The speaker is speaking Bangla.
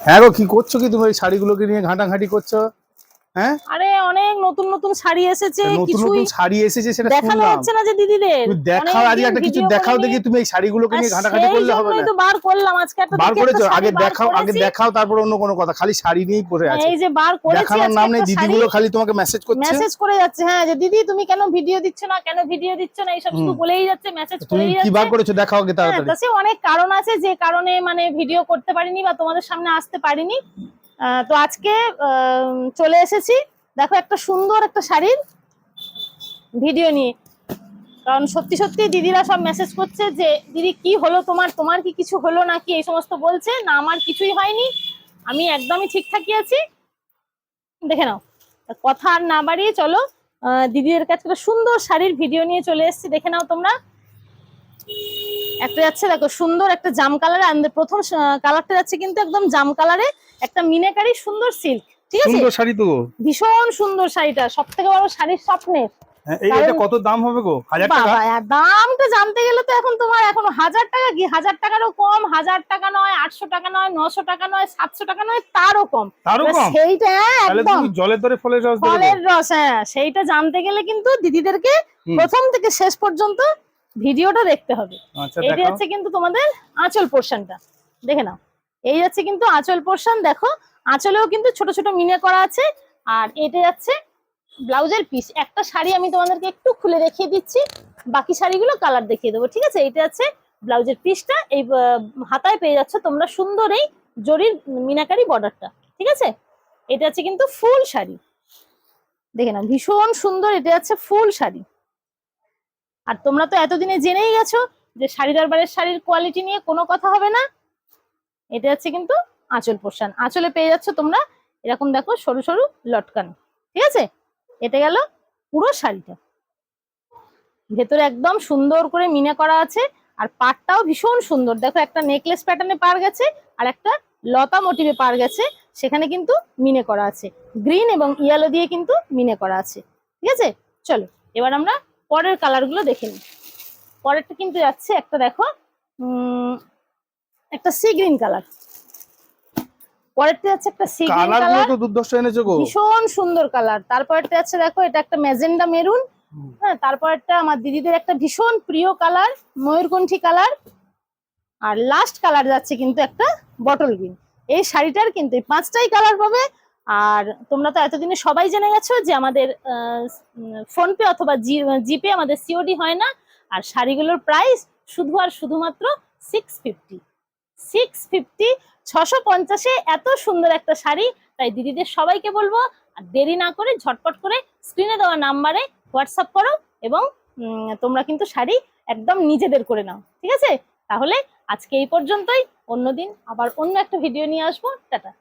হ্যাঁ গো, কি করছো কি তুমি এই শাড়িগুলোকে নিয়ে ঘাটাঘাটি করছো? হ্যাঁ, আরে অনেক নতুন নতুন শাড়ি এসেছে, নতুন কিছুই নতুন শাড়ি এসেছে সেটা দেখানো শুনলাম। হচ্ছে না যে দিদিদের। তুমি দেখাও, আজকে অনেকদিন একটা কিছু ভিডিও দেখাও করিনি। দেখি। তুমি এই শাড়িগুলোকে নিয়ে ঘাটাঘাটি সেই করলে হবে জন্যই না। তো বার করলাম আজকে একটা বার দেখি, একটা করেছো? শাড়ি আগে বার দেখাও, আগে করেছি। দেখাও, তারপর অন্য কোনো কথা। খালি শাড়ি নিয়েই পড়ে আছে। এই যে বার করেছি দেখানোর আজকে নাম নেই, একটা শাড়ি। দিদিগুলো খালি তোমাকে মেসেজ করছে। মেসেজ করে যাচ্ছে, হ্যাঁ, যে দিদি তুমি কেন ভিডিও দিচ্ছ না, কেন ভিডিও দিচ্ছ না, এইসব শুধু বলেই যাচ্ছে, মেসেজ তুমি করেই কি যাচ্ছে। বার করেছো দেখাও আগে হ্যাঁ, তাড়াতাড়ি। তা সে অনেক কারণ আছে যে কারণে মানে ভিডিও করতে পারিনি বা তোমাদের সামনে আসতে পারিনি। তো আজকে চলে এসেছি। দেখো একটা সুন্দর একটা শাড়ির ভিডিও নিয়ে। কারণ সত্যি সত্যি দিদিরা সব মেসেজ করছে যে দিদি কি হলো তোমার, তোমার কি কিছু হলো নাকি, এই সমস্ত বলছে। না, আমার কিছুই হয়নি, আমি একদমই ঠিকঠাকই আছি। দেখে নাও। কথা আর না বাড়িয়ে চলো দিদিদের কাছে একটা সুন্দর শাড়ির ভিডিও নিয়ে চলে এসেছি, দেখে নাও তোমরা। একটা যাচ্ছে দেখো সুন্দর একটা জাম কালারে, প্রথম কালারটা যাচ্ছে কিন্তু একদম জাম কালারে, একটা মিনাকারি সুন্দর সিল্ক। ঠিক আছে, সুন্দর শাড়ি তো। ভীষণ সুন্দর শাড়িটা, সব থেকে বড় শাড়ির স্বপ্নের। এটা কত দাম হবে গো? 1000 টাকা? বাবা, দামটা জানতে গেলে তো এখন তোমার এখন 1000 টাকা কি, 1000 টাকারও কম, 1000 টাকা নয়, 800 টাকা নয়, 900 টাকা নয়, 700 টাকা নয়, তারও কম। তারও কম? সেইটা তাহলে একদম তুমি জলের দরে ফলের রস দেবে? ফলের রস, হ্যাঁ, সেইটা জানতে গেলে কিন্তু দিদিদেরকে প্রথম থেকে শেষ পর্যন্ত ভিডিওটা দেখতে হবে। আচ্ছা, এইটা দেখাও। হচ্ছে কিন্তু তোমাদের আঁচল পোর্শনটা, দেখে নাও। এই যাচ্ছে কিন্তু আঁচল পোর্শন, দেখো আঁচলেও কিন্তু ছোট ছোট মিনে করা আছে। আর এটা যাচ্ছে ব্লাউজের পিস। একটা শাড়ি আমি তোমাদেরকে একটু খুলে দেখিয়ে দিচ্ছি, বাকি শাড়িগুলো কালার দেখিয়ে দেবো। ঠিক আছে, এটা আছে ব্লাউজের পিসটা। এই হাতায় পেয়ে যাচ্ছে তোমরা সুন্দর এই জরির মিনাকারি বর্ডারটা। ঠিক আছে, এটা আছে কিন্তু ফুল শাড়ি, দেখে নাও ভীষণ সুন্দর। এটা আছে ফুল শাড়ি। আর তোমরা তো এতদিনে জেনেই গেছো যে শাড়ি দরবারের শাড়ির কোয়ালিটি নিয়ে কোনো কথা হবে না। এটা হচ্ছে কিন্তু আঁচল পোর্শন। আঁচলে পেয়ে যাচ্ছ তোমরা এরকম দেখো সরু সরু লটকান। ঠিক আছে, এটা গেল পুরো শাড়িটা। ভেতরে একদম সুন্দর করে মিনা করা আছে। আর পাড়টাও ভীষণ সুন্দর, দেখো একটা নেকলেস প্যাটার্নে পার গেছে, আর একটা লতা মোটিভে পার গেছে, সেখানে কিন্তু মিনে করা আছে। গ্রিন এবং ইয়েলো দিয়ে কিন্তু মিনে করা আছে। ঠিক আছে, চলো এবার আমরা পরের কালার গুলো দেখে নিই। পরেরটা কিন্তু যাচ্ছে একটা দেখো একটা সি গ্রিন কালার। পরেরটা যাচ্ছে একটা সি গ্রিন কালার, তো দুর্ধর্ষ এনেছো গো, ভীষণ সুন্দর কালার। তারপরটা যাচ্ছে দেখো এটা একটা ম্যাজেন্ডা মেরুন। হ্যাঁ, তারপরটা আমার দিদিদের একটা ভীষণ প্রিয় কালার ময়ূরকণ্ঠী কালার। আর লাস্ট কালার যাচ্ছে কিন্তু একটা বটল গ্রিন। এই শাড়িটার কিন্তু এই 5টাই কালার পাবে। আর তোমরা তো এতদিনে সবাই জেনে গেছো যে আমাদের ফোনপে অথবা জিপে আমাদের সিওডি হয় না। আর শাড়িগুলোর প্রাইস শুধু আর শুধুমাত্র 650। 650, 650-এ এত সুন্দর একটা শাড়ি। তাই দিদিদের সবাইকে বলবো আর দেরি না করে ঝটপট করে স্ক্রিনে দেওয়া নাম্বারে হোয়াটসঅ্যাপ করো এবং তোমরা কিন্তু শাড়ি একদম নিজেদের করে নাও। ঠিক আছে, তাহলে আজকে এই পর্যন্তই। অন্যদিন আবার অন্য একটা ভিডিও নিয়ে আসবো। টাটা।